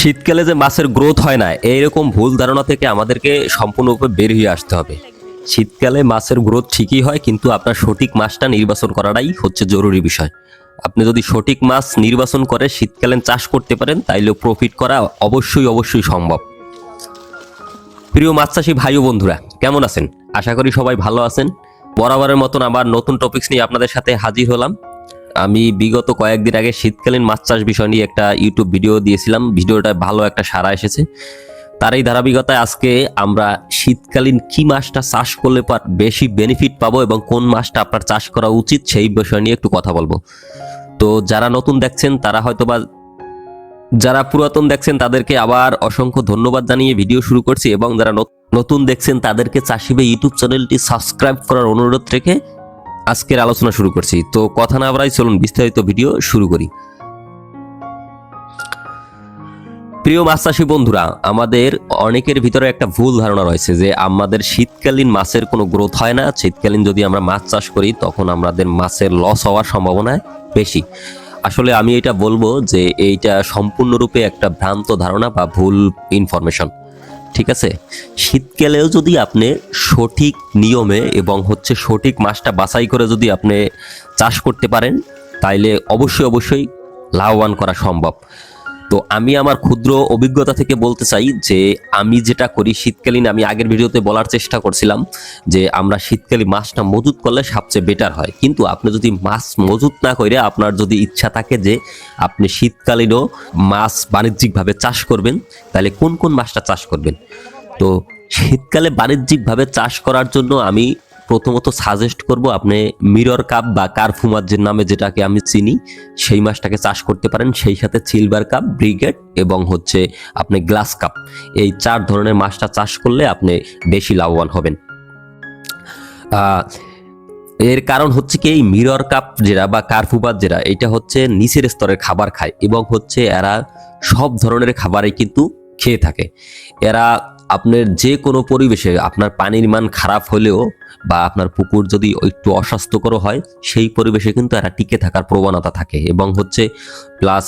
শীতকালে যে মাছের গ্রোথ হয় না এইরকম ভুল ধারণা থেকে আমাদেরকে সম্পূর্ণরূপে বের হয়ে আসতে হবে। শীতকালে মাছের গ্রোথ ঠিকই হয়, কিন্তু আপনার সঠিক মাছটা নির্বাচন করাটাই হচ্ছে জরুরি বিষয়। আপনি যদি সঠিক মাছ নির্বাচন করে শীতকালে চাষ করতে পারেন তাইলে প্রফিট করা অবশ্যই সম্ভব। প্রিয় মাছ চাষী ভাই ও বন্ধুরা, কেমন আছেন? আশা করি সবাই ভালো আছেন। বরাবরের মতন আবার নতুন টপিকস নিয়ে আপনাদের সাথে হাজির হলাম। আমি বিগত কয়েকদিন আগে শীতকালীন মাছ চাষ বিষয় নিয়ে একটা ইউটিউব ভিডিও দিয়েছিলাম। ভিডিওটা ভালো একটা সাড়া এসেছে। তার এই ধারাবাহিকতায় আজকে আমরা শীতকালীন কি মাছটা চাষ করলে বেশি বেনিফিট পাবো এবং কোন মাছটা আপনার চাষ করা উচিত সেই বিষয় নিয়ে একটু কথা বলবো। তো যারা নতুন দেখছেন তারা হয়তোবা, যারা পুরাতন দেখছেন তাদেরকে আবার অসংখ্য ধন্যবাদ জানিয়ে ভিডিও শুরু করছি, এবং যারা নতুন দেখছেন তাদেরকে চাষি ভাই ইউটিউব চ্যানেলটি সাবস্ক্রাইব করার অনুরোধ রেখে আজকের আলোচনা শুরু করছি। তো কথা না বাড়াই চলুন বিস্তারিত ভিডিও শুরু করি। প্রিয় মাছ চাষী বন্ধুরা, আমাদের অনেকের ভিতরে একটা ভুল ধারণা রয়েছে যে আমাদের শীতকালীন মাছের কোনো গ্রোথ হয় না। শীতকালীন যদি আমরা মাছ চাষ করি তখন আমাদের মাছের লস হওয়ার সম্ভাবনা বেশি। আসলে আমি এটা বলবো যে এইটা সম্পূর্ণরূপে একটা ভ্রান্ত ধারণা বা ভুল ইনফরমেশন। ঠিক আছে, শীতকালেও যদি আপনি সঠিক নিয়মে এবং সঠিক মাছটা বাছাই করে যদি আপনি চাষ করতে পারেন তাইলে অবশ্যই লাভবান করা সম্ভব। তো আমি আমার ক্ষুদ্র অভিজ্ঞতা থেকে বলতে চাই যে আমি যেটা করি শীতকালীন, আমি আগের ভিডিওতে বলার চেষ্টা করছিলাম যে আমরা শীতকালীন মাছটা মজুত করলে সবচেয়ে বেটার হয়। কিন্তু আপনি যদি মাছ মজুত না করে আপনার যদি ইচ্ছা থাকে যে আপনি শীতকালীনও মাছ বাণিজ্যিকভাবে চাষ করবেন, তাহলে কোন কোন মাছটা চাষ করবেন? তো শীতকালে বাণিজ্যিকভাবে চাষ করার জন্য আমি প্রথমত সাজেস্ট করব আপনি মিরর কাপ বা কার্ফু মাছের নামে যেটাকে আমি চিনি সেই মাছটাকে চাষ করতে পারেন। সেই সাথে সিলভার কাপ, ব্রিগেড এবং আপনি গ্লাস কাপ, এই 4 ধরনের মাছটা চাষ করলে আপনি বেশি লাভবান হবেন। এর কারণ কি এই মিরর কাপ যেটা বা কার্ফু মাছ যেটা, এটা নিচের স্তরের খাবার খায় এবং এরা সব ধরনের খাবারই কিন্তু খেয়ে থাকে। এরা আপনার যে কোনো পরিবেশে আপনার পানির মান খারাপ হলেও বা আপনার পুকুর যদি একটু অস্বাস্থ্যকর হয় সেই পরিবেশে কিন্তু এরা টিকে থাকার প্রবণতা থাকে, এবং প্লাস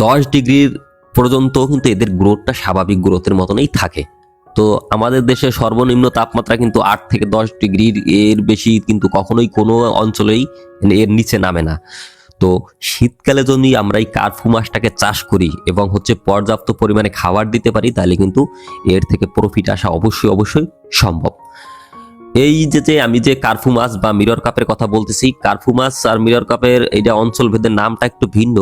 10 ডিগ্রির পর্যন্ত কিন্তু এদের গ্রোথটা স্বাভাবিক গ্রোথের মতনই থাকে। তো আমাদের দেশে সর্বনিম্ন তাপমাত্রা কিন্তু 8 থেকে 10 ডিগ্রির এর বেশি কিন্তু কখনোই কোনো অঞ্চলেই এর নিচে নামে না। তো শীতকালে যদি আমরা এই কার্ফু মাছটাকে চাষ করি এবং পর্যাপ্ত পরিমাণে খাবার দিতে পারি তাহলে কিন্তু এর থেকে প্রফিট আসা অবশ্যই সম্ভব। এই যে আমি যে কার্ফু মাছ বা মিরর কাপের কথা বলতেছি, কার্ফু মাছ আর মিরর কাপের এইটা অঞ্চল ভেদের নামটা একটু ভিন্ন,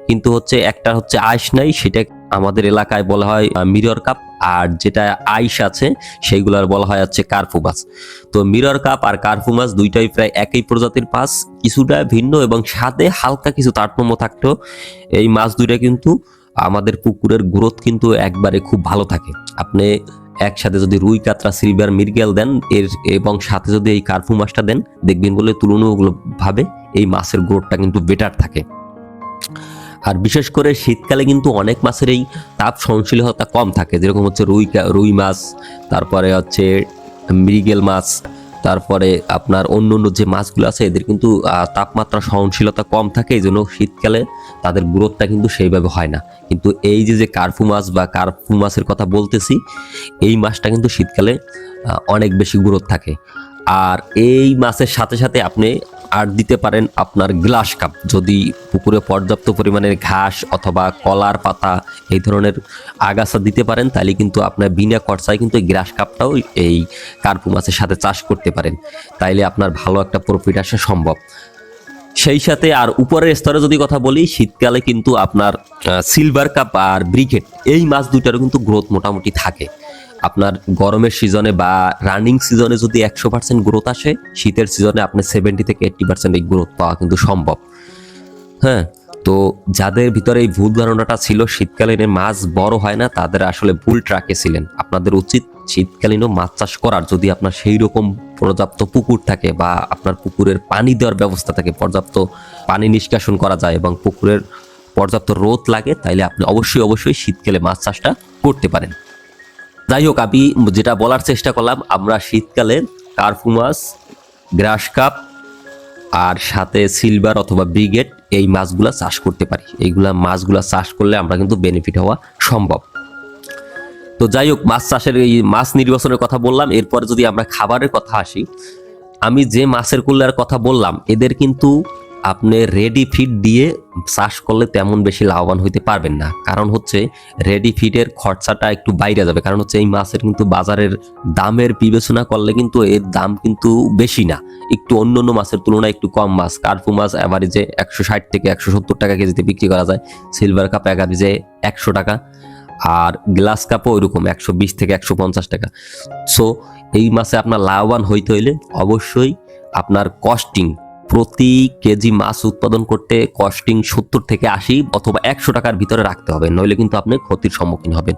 কিন্তু একটা আইস নাই, সেটা আমাদের এলাকায় বলা হয় মিরর কাপ, আর যেটা আইস আছে সেইগুলার বলা হয় কার্ফু মাছ। তো মিরর কাপ আর কার্ফু মাছ দুইটাই প্রায় একই প্রজাতির মাছ, কিছুটা ভিন্ন এবং স্বাদে হালকা কিছু তারতম্য থাকতো। এই মাছ দুইটা কিন্তু আমাদের পুকুরের গ্রোথ কিন্তু একবারে খুব ভালো থাকে। আপনি একসাথে যদি রুই, কাতরা, সিলভার, মৃগেল দেন এবং সাথে যদি এই কার্ফু মাছটা দেন, দেখবেন বলে তুলনামূলকভাবে এই মাছের গ্রোথটা কিন্তু বেটার থাকে। আর বিশেষ করে শীতকালে কিন্তু অনেক মাছের এই তাপ সহনশীলতা কম থাকে, যেরকম রুই মাছ, তারপরে মৃগেল মাছ, তারপরে আপনার অন্য যে মাছগুলো আছে এদের কিন্তু তাপমাত্রা সহনশীলতা কম থাকে, এই জন্য শীতকালে তাদের গ্রোথটা কিন্তু সেইভাবে হয় না। কিন্তু এই যে কার্ফু মাছ বা কার্ফু মাছের কথা বলতেছি, এই মাছটা কিন্তু শীতকালে অনেক বেশি গ্রোথ থাকে। আর এই মাছের সাথে সাথে আপনি আর দিতে পারেন আপনার গ্লাস কাপ। যদি পুকুরে পর্যাপ্ত পরিমাণের ঘাস অথবা কলার পাতা এই ধরনের আগাছা দিতে পারেন তাহলে কিন্তু আপনার বিনা খরচায় কিন্তু এই গ্লাস কাপটাও এই কার্পু মাছের সাথে চাষ করতে পারেন, তাইলে আপনার ভালো একটা প্রফিট আসা সম্ভব। সেই সাথে আর উপরের স্তরে যদি কথা বলি, শীতকালে কিন্তু আপনার সিলভার কাপ আর ব্রিগেড এই মাছ দুইটারও কিন্তু গ্রোথ মোটামুটি থাকে। আপনার গরমের সিজনে বা রানিং সিজনে যদি 100% গ্রোথ আসে, শীতের সিজনে আপনার 70 থেকে 80% এই গ্রোথ পাওয়া কিন্তু সম্ভব। হ্যাঁ, তো যাদের ভিতরে এই ভুল ধারণাটা ছিল শীতকালীন মাছ বড় হয় না, তাদের আসলে ভুল ট্র্যাকে ছিলেন। আপনাদের উচিত শীতকালীনও মাছ চাষ করার, যদি আপনার সেই রকম পর্যাপ্ত পুকুর থাকে বা আপনার পুকুরের পানি দেওয়ার ব্যবস্থা থাকে, পর্যাপ্ত পানি নিষ্কাশন করা যায় এবং পুকুরের পর্যাপ্ত রোদ লাগে, তাইলে আপনি অবশ্যই শীতকালে মাছ চাষটা করতে পারেন। যাই হোক, আমি যেটা বলার চেষ্টা করলাম, আমরা শীতকালে কার্ফু মাছ, গ্রাস কাপ আর সাথে সিলভার অথবা ব্রিগেড এই মাছগুলা চাষ করতে পারি। এইগুলা মাছগুলা চাষ করলে আমরা কিন্তু বেনিফিট হওয়া সম্ভব। তো যাই হোক, মাছ চাষের এই মাছ নির্বাচনের কথা বললাম। এরপরে যদি আমরা খাবারের কথা আসি, আমি যে মাছের কুল্লার কথা বললাম এদের কিন্তু আপনি রেডি ফিড দিয়ে চাষ করলে তেমন বেশি লাভবান হইতে পারবেন না। কারণ হচ্ছে রেডি ফিডের খরচাটা একটু বাইরে যাবে। কারণ হচ্ছে এই মাছের কিন্তু বাজারের দামের বিবেচনা করলে কিন্তু এর দাম কিন্তু বেশি না, একটু অন্য অন্য মাছের তুলনায় একটু কম। মাছ কার্পু মাছ অ্যাভারেজে 160 থেকে 170 টাকা কেজিতে বিক্রি করা যায়। সিলভার কাপ অ্যাভারেজে 100 টাকা, আর গ্লাস কাপও ওইরকম 120 থেকে 150 টাকা। সো এই মাছে আপনার লাভবান হইতে হইলে অবশ্যই আপনার কস্টিং, প্রতি কেজি মাছ উৎপাদন করতে কস্টিং 70 থেকে 80 অথবা 100 টাকার ভিতরে রাখতে হবে, নইলে কিন্তু আপনি ক্ষতির সম্মুখীন হবেন।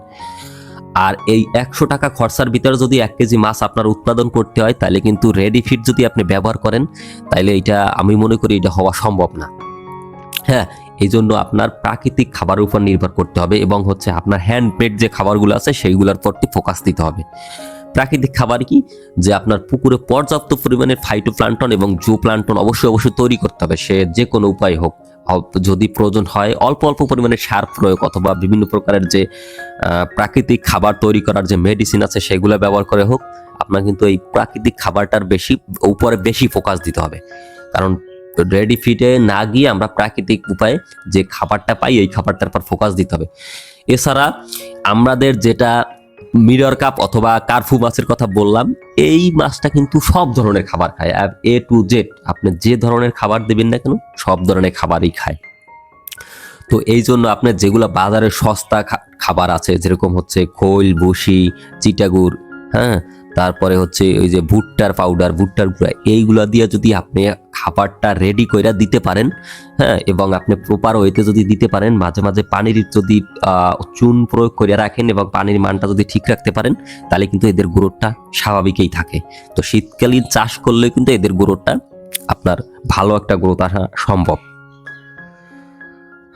আর এই 100 টাকা খরচার ভিতরে যদি 1 কেজি মাছ আপনার উৎপাদন করতে হয়, তাহলে কিন্তু রেডি ফিড যদি আপনি ব্যবহার করেন, তাহলে এটা আমি মনে করি এটা হওয়া সম্ভব না। হ্যাঁ, এই জন্য আপনার প্রাকৃতিক খাবারের উপর নির্ভর করতে হবে এবং হচ্ছে আপনার হ্যান্ডমেড যে খাবারগুলো আছে সেইগুলোর প্রতি ফোকাস দিতে হবে। প্রাকৃতিক খাবার কি, যে আপনার পুকুরে পর্যাপ্ত পরিমাণের ফাইটোপ্লাঙ্কটন এবং জো প্লাঙ্কটন অবশ্যই তৈরি করতে হবে, সে যে কোনো উপায় হোক। যদি প্রয়োজন হয় অল্প অল্প পরিমাণে সার প্রয়োগ অথবা বিভিন্ন প্রকারের যে প্রাকৃতিক খাবার তৈরি করার যে মেডিসিন আছে সেগুলো ব্যবহার করে হোক, আপনার কিন্তু এই প্রাকৃতিক খাবারটার উপরে বেশি ফোকাস দিতে হবে। কারণ রেডি ফিডে না গিয়ে আমরা প্রাকৃতিক উপায়ে যে খাবারটা পাই এই খাবারটার পর ফোকাস দিতে হবে। এছাড়া আমাদের যেটা মিরর কাপ অথবা কার্ফু মাছের কথা বললাম, এই মাছটা কিন্তু সব ধরনের খাবার খায়। আর A to Z আপনি যে ধরনের খাবার দেবেন না কেন সব ধরনের খাবারই খায়। তো এই জন্য আপনার যেগুলো বাজারে সস্তা খাবার আছে, যেরকম হচ্ছে খোল, ভুসি, চিটাগুড়, হ্যাঁ, তারপরে হচ্ছে ওই যে ভুট্টার পাউডার, ভুট্টার গুঁড়া, এইগুলা দিয়ে যদি আপনি খাবারটা রেডি করে দিতে পারেন, হ্যাঁ, এবং আপনি প্রপার ওয়েতে যদি দিতে পারেন, মাঝে মাঝে পানির যদি চুন প্রয়োগ করে রাখেন এবং পানির মানটা যদি ঠিক রাখতে পারেন, তাহলে কিন্তু এদের গ্রোথটা স্বাভাবিকই থাকে। তো শীতকালীন চাষ করলে কিন্তু এদের গ্রোথটা আপনার ভালো একটা গ্রোথ আসা সম্ভব।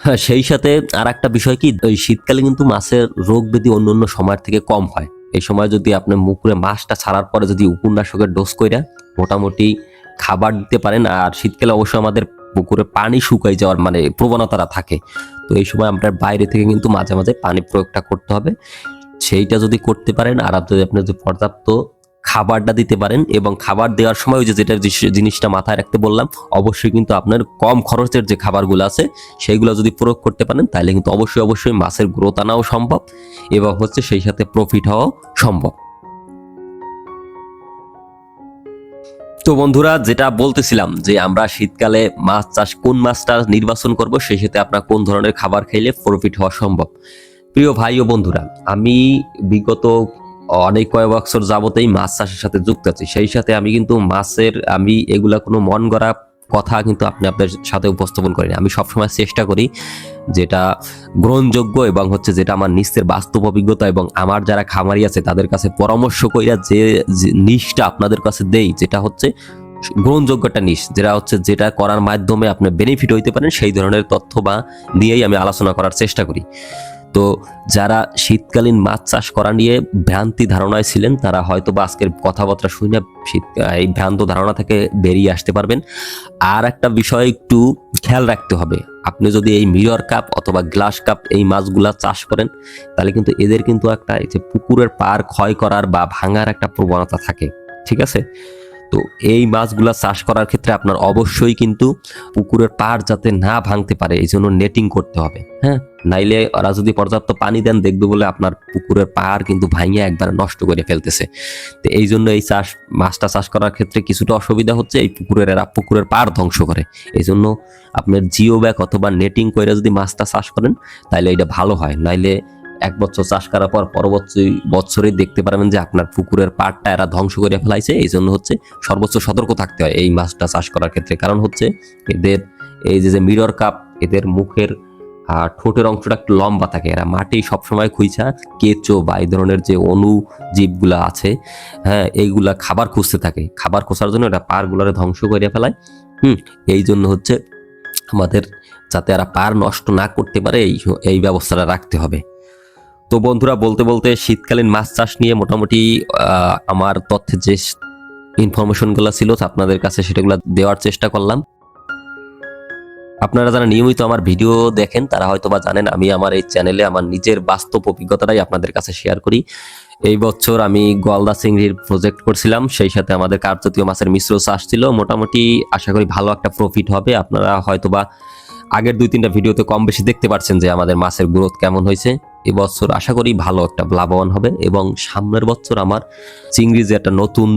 হ্যাঁ, সেই সাথে আর একটা বিষয় কি, ওই শীতকালে কিন্তু মাছের রোগ ব্যাধি অন্য অন্য সময়ের থেকে কম হয়। এই সময় যদি আপনি মুখে মাছটা ছাড়ার পরে যদি উপন্যাসকের ডোজ কইরা মোটামুটি খাবার দিতে পারেন, আর শীতকালে অবশ্যই আমাদের পুকুরে পানি শুকাই যাওয়ার মানে প্রবণতাটা থাকে। তো এই সময় আপনার বাইরে থেকে কিন্তু মাঝে মাঝে পানি প্রয়োগটা করতে হবে। সেইটা যদি করতে পারেন, আর আপনি যদি পর্যাপ্ত খাবারটা দিতে পারেন, এবং খাবার দেওয়ার সময় ওই যে যেটা জিনিসটা মাথায় রাখতে বললাম, অবশ্যই কিন্তু আপনার কম খরচের যে খাবারগুলো আছে সেইগুলো যদি প্রয়োগ করতে পারেন, তাহলে কিন্তু অবশ্যই মাছের গ্রোথ আনাও সম্ভব এবং হচ্ছে সেই সাথে প্রফিট হওয়াও সম্ভব। তো বন্ধুরা, যেটা বলতেছিলাম যে আমরা শীতকালে মাছ চাষ কোন মাছটা নির্বাচন করব, সেই সাথে আপনার কোন ধরনের খাবার খাইলে প্রফিট হওয়া সম্ভব। প্রিয় ভাই ও বন্ধুরা, আমি বিগত অনেক কয়েক বছর যাবতেই মাছ চাষের সাথে যুক্ত আছি। সেই সাথে আমি কিন্তু আমি এগুলা কোনো মন গড়া কথা কিন্তু আপনাদের সাথে উপস্থাপন করি না। আমি সবসময় চেষ্টা করি যেটা গ্রহণযোগ্য এবং হচ্ছে যেটা আমার নিজের বাস্তব অভিজ্ঞতা এবং আমার যারা খামারি আছে তাদের কাছে পরামর্শ কইরা যে নিশটা আপনাদের কাছে দেই, যেটা হচ্ছে গ্রহণযোগ্য একটা নিশ, যেটা করার মাধ্যমে আপনি বেনিফিট হইতে পারেন, সেই ধরনের তথ্য বা নিয়েই আমি আলোচনা করার চেষ্টা করি। তো যারা শীতকালীন মাছ চাষ করা নিয়ে ভ্রান্তি ধারণায় ছিলেন, তারা হয়তো বা আজকের কথাবার্তা শুনে এই ভ্রান্ত ধারণা থেকে বেরিয়ে আসতে পারবেন। আর একটা বিষয় একটু খেয়াল রাখতে হবে, আপনি যদি এই মিরর কাপ অথবা গ্লাস কাপ এই মাছগুলা চাষ করেন, তাহলে কিন্তু এদের কিন্তু একটা এই যে পুকুরের পাড় ক্ষয় করার বা ভাঙার একটা প্রবণতা থাকে, ঠিক আছে? তো এই মাছগুলা চাষ করার ক্ষেত্রে আপনার অবশ্যই কিন্তু পুকুরের পাড় যাতে না ভাঙতে পারে এই জন্য নেটিং করতে হবে। হ্যাঁ, নাইলে ওরা যদি পর্যাপ্ত পানি দেন, দেখবে বলে আপনার পুকুরের পাড় কিন্তু ভাঙিয়ে একবার নষ্ট করে ফেলতেছে। তো এই জন্য এই মাছটা চাষ করার ক্ষেত্রে কিছুটা অসুবিধা হচ্ছে, এই পুকুরের পাড় ধ্বংস করে। এই জন্য আপনার জিও ব্যাগ অথবা নেটিং করে যদি মাছটা চাষ করেন, তাহলে এটা ভালো হয়। নাইলে 1 বছর চাষ করার পর পরবর্তী বছরই দেখতে পারবেন যে আপনার পুকুরের পাড়টা এরা ধ্বংস করে ফেলাইছে। এই জন্য হচ্ছে সর্বোচ্চ সতর্ক থাকতে হয় এই মাছটা চাষ করার ক্ষেত্রে। কারণ হচ্ছে এদের এই যে মিরর কাপ, এদের মুখের ঠোঁটের অংশটা একটু লম্বা থাকে। এরা মাটি সবসময় খুঁজা কেঁচো বা এই ধরনের যে জীবগুলা আছে, হ্যাঁ, এইগুলা খাবার খুঁজতে থাকে। খাবার খোঁজার জন্য এরা পাড়গুলারে ধ্বংস করে ফেলায়। এই জন্য হচ্ছে আমাদের যাতে এরা পাড় নষ্ট না করতে পারে এই ব্যবস্থাটা রাখতে হবে। তো বন্ধুরা, বলতে বলতে শীতকালীন মাছ চাষ নিয়ে মোটামুটি আমার তথ্যের যে ইনফরমেশনগুলো ছিল আপনাদের কাছে সেটাগুলো দেওয়ার চেষ্টা করলাম। আপনারা যারা নিয়মিত আমার ভিডিও দেখেন তারা হয়তোবা জানেন আমি আমার এই চ্যানেলে আমার নিজের বাস্তব অভিজ্ঞতাটাই আপনাদের কাছে শেয়ার করি। এই বছর আমি গলদা চিংড়ির প্রজেক্ট করছিলাম, সেই সাথে আমাদের কার্পজাতীয় মাছের মিশ্র চাষ ছিল। মোটামুটি আশা করি ভালো একটা প্রফিট হবে। আপনারা হয়তোবা আগের 2-3টা ভিডিওতে কম বেশি দেখতে পাচ্ছেন যে আমাদের মাছের গ্রোথ কেমন হয়েছে। এবছর আশা করি ভালো একটা লাভবান হবে এবং সামনের বছর আমার চিংড়ি যে একটা নতুন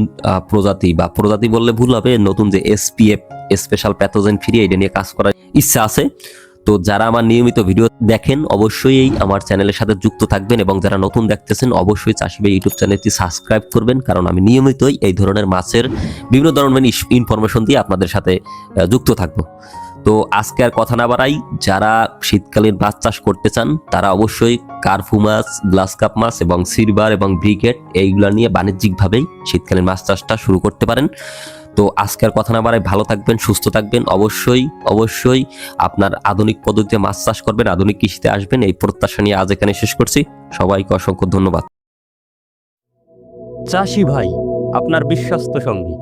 প্রজাতি বললে ভুল হবে, নতুন যে এসপিএফ স্পেশাল প্যাথোজেন ফ্রি এটা নিয়ে কাজ করার ইচ্ছা আছে। তো যারা আমার নিয়মিত ভিডিও দেখেন অবশ্যই এই আমার চ্যানেলের সাথে যুক্ত থাকবেন এবং যারা নতুন দেখতেছেন অবশ্যই চাষি ভাই ইউটিউব চ্যানেলটি সাবস্ক্রাইব করবেন, কারণ আমি নিয়মিতই এই ধরনের মাছের বিভিন্ন ধরনের ইনফরমেশন দিয়ে আপনাদের সাথে যুক্ত থাকবো। তো আজকে আর কথা না বাড়াই, যারা শীতকালীন মাছ চাষ করতে চান তারা অবশ্যই কার্ফু মাছ, গ্লাস কাপ মাছ এবং সিলভার এবং ব্রিগেড এইগুলা নিয়ে বাণিজ্যিকভাবেই শীতকালীন মাছ চাষটা শুরু করতে পারেন। তো আজকের কথা না বাড়াই, ভালো থাকবেন, সুস্থ থাকবেন। অবশ্যই আপনার আধুনিক পদ্ধতিতে মাছ চাষ করবেন, আধুনিক কৃষিতে আসবেন, এই প্রত্যাশা নিয়ে আজ এখানে শেষ করছি। সবাইকে অসংখ্য ধন্যবাদ। চাষি ভাই, আপনার বিশ্বস্ত সঙ্গী।